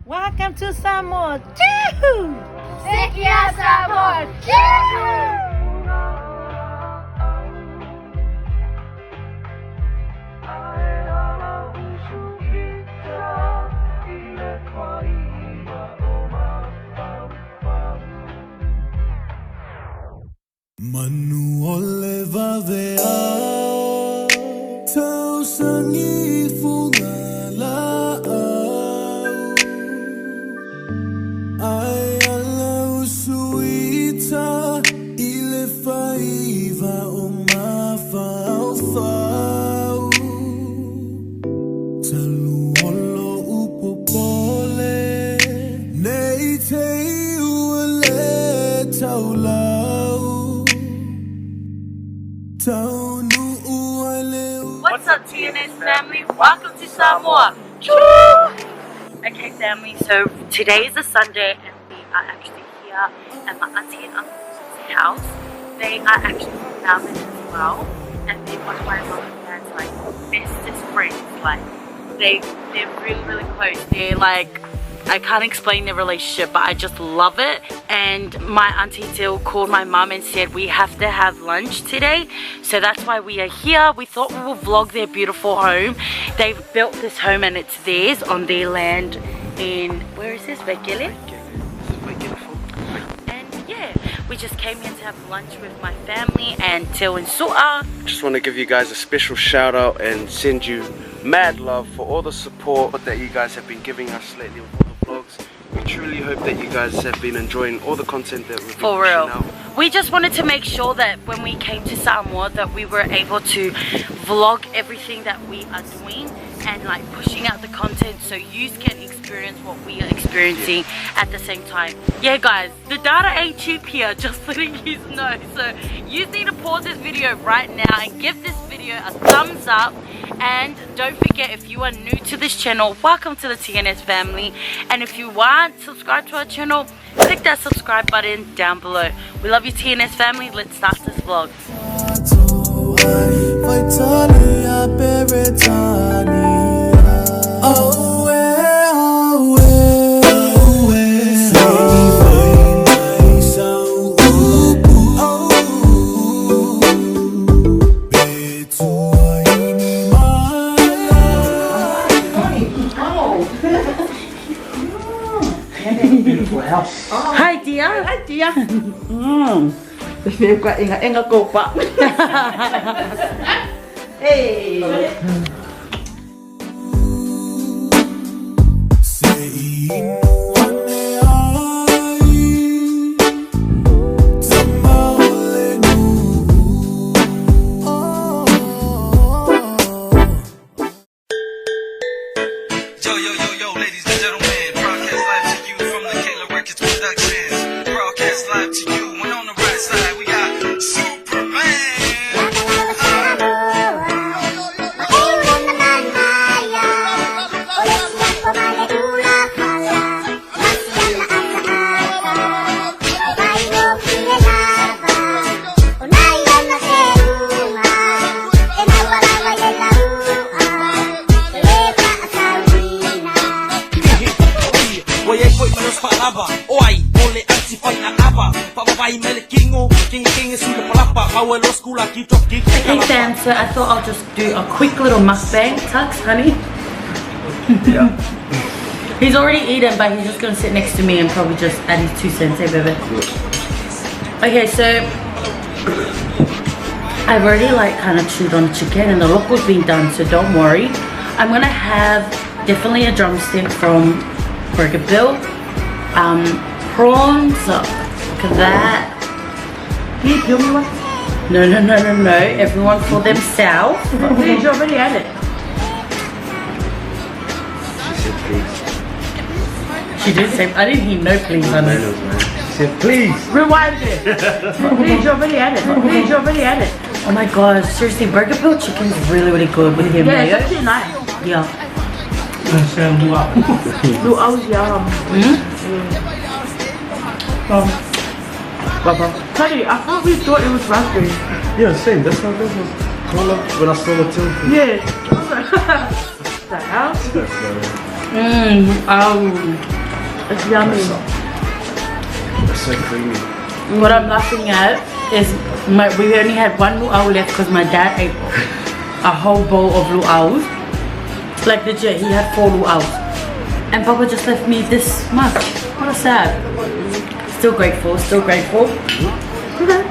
Welcome to Samoa. Choo! Sekia Samoa. Choo! Manu oleva vea tau sangi fungala ai ala usuita ile faiva o mafau fau talu olo upopole nei te uele taula. What's up, TNS family? Welcome to Samoa. Okay, family, so today is a Sunday and we are actually here at my auntie and uncle's house. They are actually from Melbourne as well, and they're one of my mom and dad's like bestest friends. Like they're really close. They're like, I can't explain their relationship, but I just love it. And my auntie Jill called my mum and said we have to have lunch today, so that's why we are here. We thought we will vlog their beautiful home. They've built this home and it's theirs on their land in, where is this, Vekele? And yeah, we just came here to have lunch with my family and Til and Su'a. Just want to give you guys a special shout out and send you mad love for all the support that you guys have been giving us lately with all the vlogs. We truly hope that you guys have been enjoying all the content that we've been For pushing real. out. We just wanted to make sure that when we came to Samoa that we were able to vlog everything that we are doing and like pushing out the content so you can experience what we are experiencing at the same time. Yeah guys, the data ain't cheap here, just letting you know. So you need to pause this video right now and give this video a thumbs up. And don't forget, if you are new to this channel, welcome to the TNS family. And if you want, subscribe to our channel, click that subscribe button down below. We love you, TNS family. Let's start this vlog. Beautiful house. Oh. Hi dear. Hi dear. We've got Inga Kopa. Hey. Yo, ladies and gentlemen, broadcast live to you from the Kayla Records Productions. Broadcast live to you, and on the right side we got Superman. Okay fam, so I thought I'll just do a quick little mukbang. Tuxx, honey. Yeah. He's already eaten, but he's just gonna sit next to me and probably just add his 2 cents, hey baby. Okay, so I've already like kind of chewed on chicken and the loco's been done, so don't worry. I'm gonna have definitely a drumstick from Burger Bill, prawns, look at that. Can you kill me one? No, everyone for themselves. Please, you already had it. She did say, I didn't hear no please, honey. She said please. Rewind it. Please, you already had it. Please, you already had it. Oh my god, seriously, Burger Bill chicken's really good with him. Yeah, it's actually nice. Yeah. Luau's yum. Teddy, I thought we thought it was raspberry. Yeah, same. That's how this was cola when I saw the till. Yeah. The hell? It's yummy. It's so creamy. What I'm laughing at is we only had one luau left because my dad ate a whole bowl of luaus. Like legit, he had 4 luaus. And Papa just left me this much. What a sad. Still grateful, still grateful.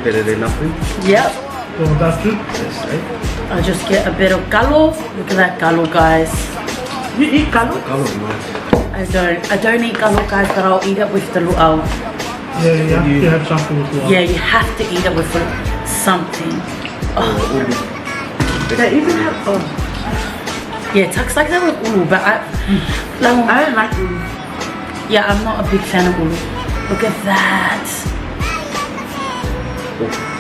Better than nothing. Yep. Oh, that's good. That's right. I'll just get a bit of galo. Look at that galo, guys. You eat galo? Colour's nice. I don't eat galo, guys, but I'll eat it with the luau. Yeah, you have something as well. Yeah, you have to eat it with something. Oh. They even have, Yeah, Tuxx like that with ulu, but I don't like ulu. yeah, I'm not a big fan of ulu. Look at that.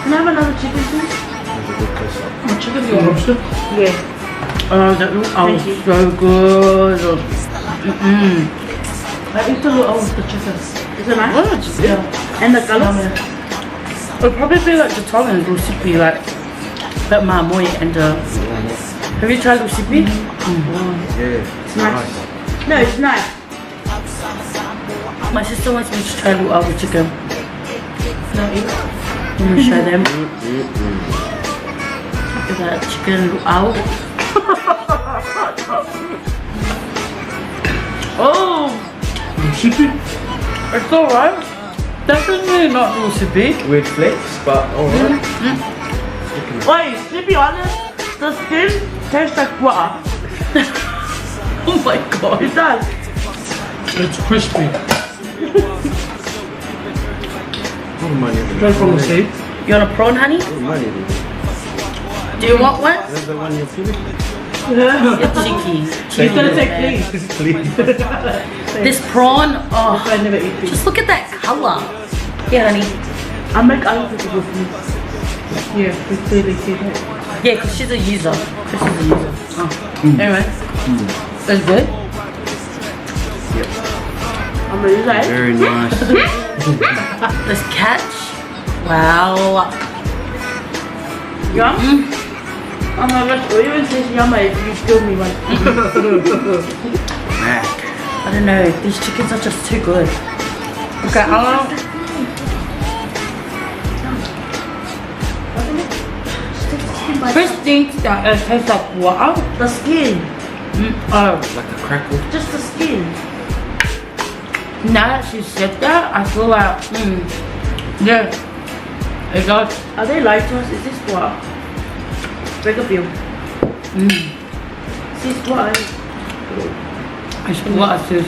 Can I have another chicken too? What chicken do you want? Lobster? Yeah. Oh, that luau is Thank you. so good. I eat the luau with the chicken. Is it nice? Yeah. And the galo? It'll probably be like the Tongan recipe, like that mamoy and have you tried recipe? Yeah, it's nice. No, it's nice. My sister wants me to try luau with chicken. No, eat. Let me show them. Look at that chicken luau. Oh, Recipe? it's alright. Definitely not recipe. Weird flex, but alright. Wait, to be honest, the skin tastes like water. Oh my god. It does. It's crispy. What money? Straight from the sea. You want a prawn, honey? What money? Do you want one? Is that the one you're feeling? You're cheeky. He's gonna say please. Please. This prawn, oh, I never eat fish. just look at that color. Yeah, honey. I make other people with me. Yeah, we clearly see that. Yeah, because she's a user. She's a user. Oh. Anyway, that's good. I'm gonna use that. Very nice. Let's catch. Wow. Yum? Oh my gosh, it even tastes yummy if you give me one. Mac. I don't know. These chickens are just too good. Okay, I'll. Chris thinks that it tastes like water. The skin. Oh, Like a crackle. Just the skin. now that she said that, I feel like, yeah. It goes. Are they lying to us? Is this water? Break up you. Is this water? It's water, sis.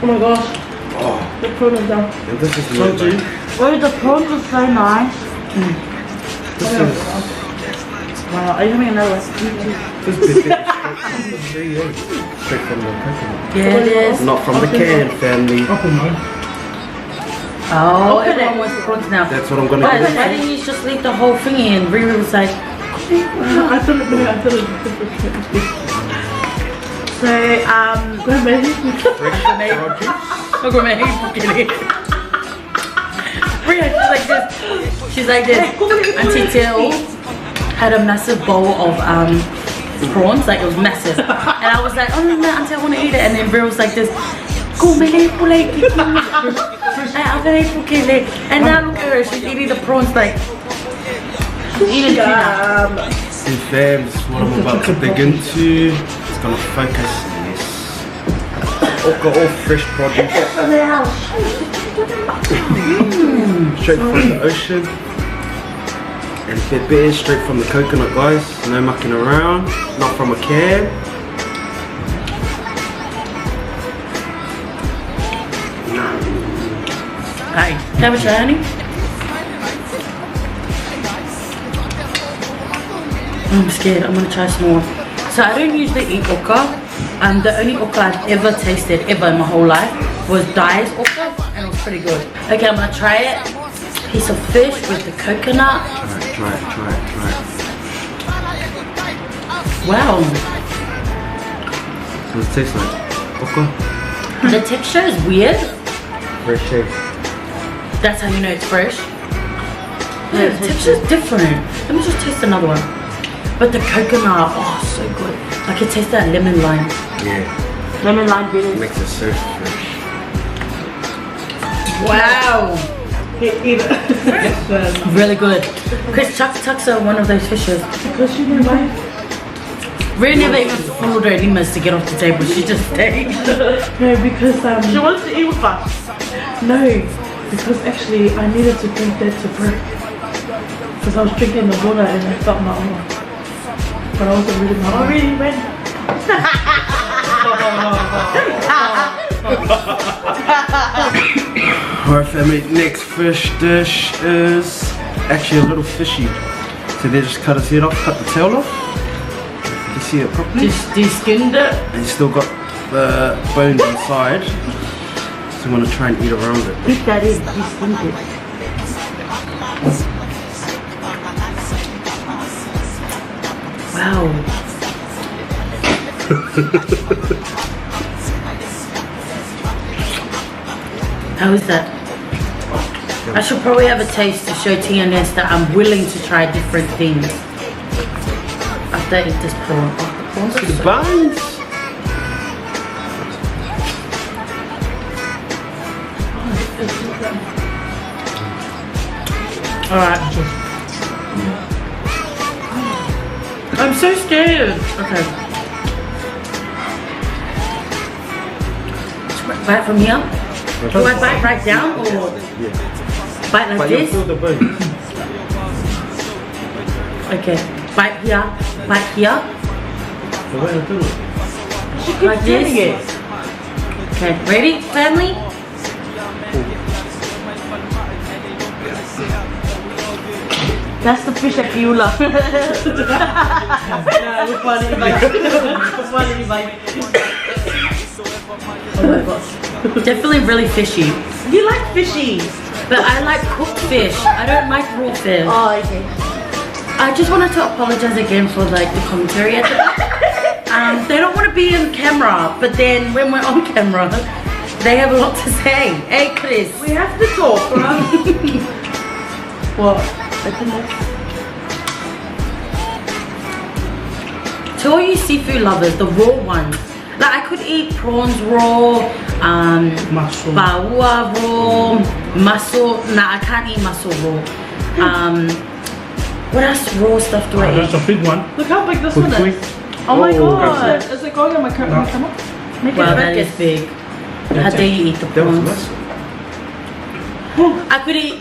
Oh my gosh. Oh, The prawn is down. and this is So deep. Oh, the prawns are so nice. This is Wow, are you having another one? this bit straight from the coconut. Yeah, it is. Not from the can family. Apple mode. Oh, everyone wants prawns now. That's what I'm gonna Why do. didn't you just leave the whole thing in? Riri was like, I thought it. So, go ahead. look at me, fucking Riri, she's like this. Auntie Till had a massive bowl of prawns, like it was massive. And I was like, oh no, Auntie, I want to eat it. And then Riri was like this. And now look at her, she's eating the prawns like she's eating tuna. See fam, this is what I'm about to dig into. It's gonna focus, yes. All fresh produce. Straight from the ocean. And pepe straight from the coconut, guys. No mucking around. Not from a can. Hi, have a try, honey. I'm scared, I'm gonna try some more. So I don't usually eat okra. The only okra I've ever tasted ever in my whole life was Dai's okra, and it was pretty good. Okay, I'm gonna try it. Piece of fish with the coconut. Try it. Wow. What does it taste like? Okra? The texture is weird. Fresh shake. That's how you know it's fresh. Yeah, the texture is different. Let me just taste another one. But the coconut, oh, so good. I can taste that lemon lime. Yeah. Lemon lime bitters. Makes it so fresh. Wow. Really good. Chris, Tuxx are one of those fishes. Because you know why? Really never even followed her limits to get off the table. She just stayed. No, because She wants to eat with us. no, because actually I needed to drink that to break. Because I was drinking the water and I felt my arm. But I wasn't really my arm. Really went. Alright family, next fish dish is actually a little fishy. So they just cut his head off, cut the tail off. You can see it properly. Just de-skinned it. And he's still got the bones inside. So I'm gonna try and eat around it. Eat that in, de-skinned it. Wow. How is that? I should probably have a taste to show TNS that I'm willing to try different things. After I eat this prawn. Oh, the prawns are The so- bones! Alright. I'm so scared. Okay. Bite from here? Do I bite right down or bite like this? the bones. Okay. Bite here. Bite here. Like this. Okay. Ready, family? That's the fish that you love. Oh my gosh. Definitely really fishy. You like fishy? But I like cooked fish. I don't like raw fish. Oh, okay. I just wanted to apologize again for like the commentary at the back. They don't want to be on camera, but then when we're on camera, they have a lot to say. Hey Chris. We have to talk, right? What? I don't know. To all you seafood lovers, the raw ones. Like I could eat prawns raw, Mushroom. baua raw, mussel. Nah, I can't eat mussel raw. What else raw stuff do I That's eat? a big one. Look how big this one Quick, is. Oh my Oh, god. Is it going on my camera? Make Well, it that is big. How dare you eat the That was prawns? muscle. I could eat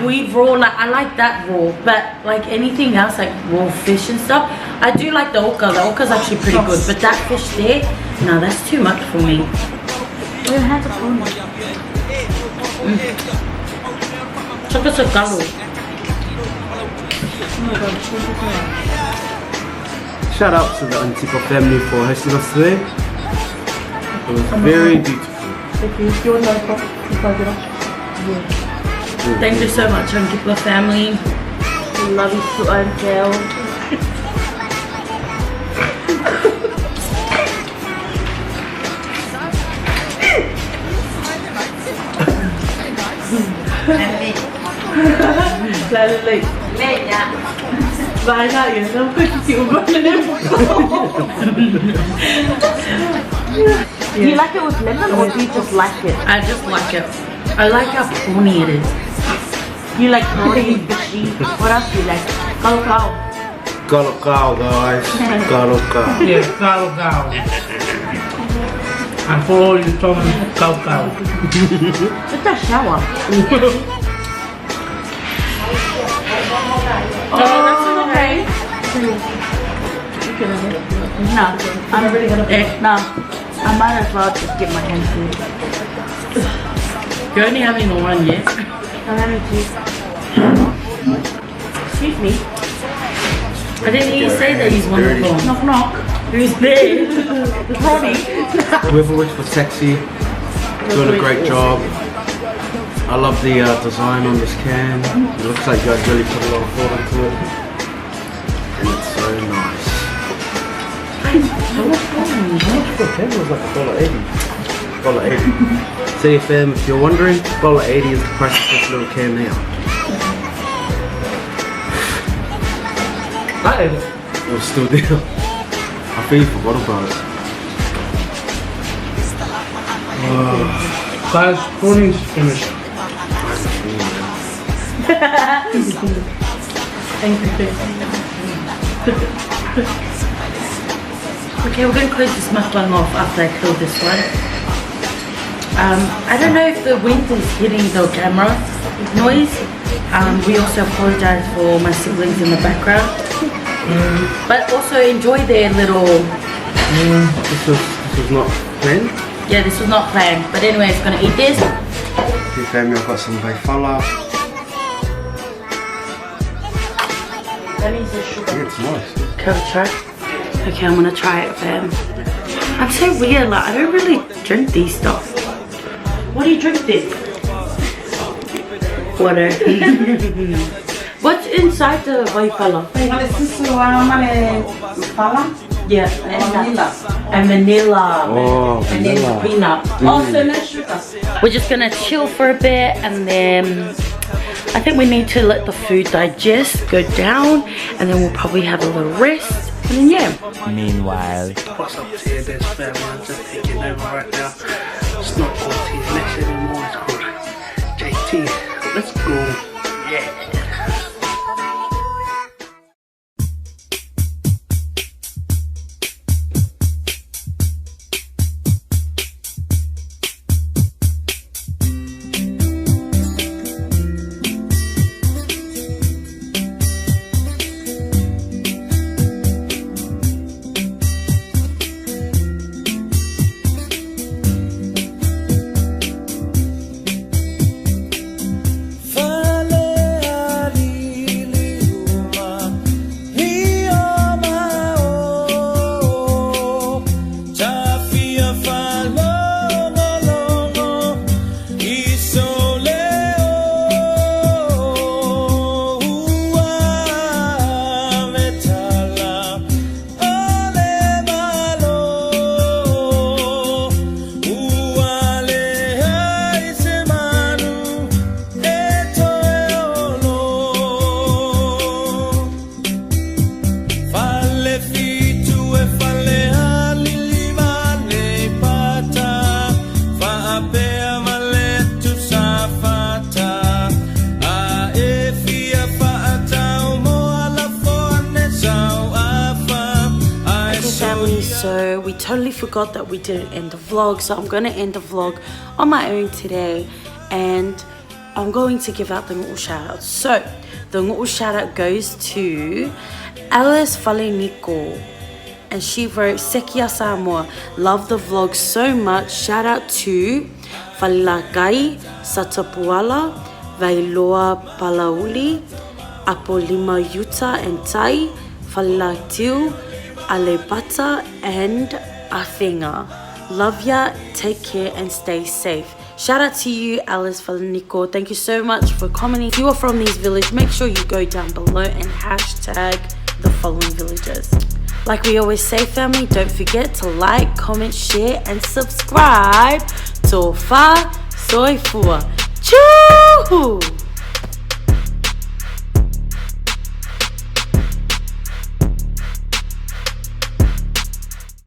we raw, like I like that raw, but like anything else like raw fish and stuff, I do like the oka. The oka's actually pretty good, but that fish there, no, that's too much for me. Your hands are full. Choco socalo. Shout out to the Antico family for hosting us today. It was very beautiful. If you want to know, if I get off. Thank you so much, Antico family. Love you to until. Là lì. Late, yeah. Vài ra vậy nó cứ chịu vỡ lên em. Do you like it with lemon or do you just like it? I just like it. I like how prawny it is. You like prawny, fishy. What else do you like? Cow. Galokao guys. Galokao. Yeah, cow. I follow you talking cow. It's a shower. Oh, that's okay. No, I'm really gonna pick. No, I might as well just get my hands food. You're only having the one, yes? I'm having two. Excuse me. I didn't hear you say that he's wonderful. Knock knock. Who's there? Ronnie. Whoever works for Taxi, doing a great job. I love the design on this can. It looks like you guys really put a lot of thought into it. And it's so nice. How much for a can was like $1.80. $1.80. City fam, if you're wondering, $1.80 is the price of this little can now. I ate it. It was still there. I feel you forgot about it. Guys, pudding's finished. Thank you. Okay, we're going to close this mukbang off after I kill this one. I don't know if the wind is hitting the camera noise. We also apologize for my siblings in the background. But also enjoy their little... This was not planned. Yeah, this was not planned. But anyway, it's going to eat this. Okay, family, I've got some vaifala. That means the sugar. It's nice. Can I try? Okay, I'm gonna try it, fam. I'm so weird, like I don't really drink these stuff. What do you drink this? Water. What's inside the vaifala? Yeah, and vanilla. Oh, vanilla. Peanut. We're just gonna chill for a bit, and then I think we need to let the food digest, go down, and then we'll probably have a little rest, and then yeah. Meanwhile, What's up here? There's family. I'm just taking over right now. It's not called TNS anymore. It's called JT. Let's go. Yeah. So we totally forgot that we didn't end the vlog, so I'm gonna end the vlog on my own today, and I'm going to give out the ngu'u shout outs. So the ngu'u shout out goes to Alice Faleniko, and she wrote, Sekia Samoa, love the vlog so much. Shout out to Falilakai, Satapuala, Vailoa Palauli, Apolima Yuta and Tai, Falilatiu, Alepata and Afenga. Love ya, take care and stay safe. Shout out to you, Alice Faleniko. Thank you so much for commenting. If you are from these villages, make sure you go down below and hashtag the following villages. Like we always say, family, don't forget to like, comment, share and subscribe. Tofa Soifua. Choo!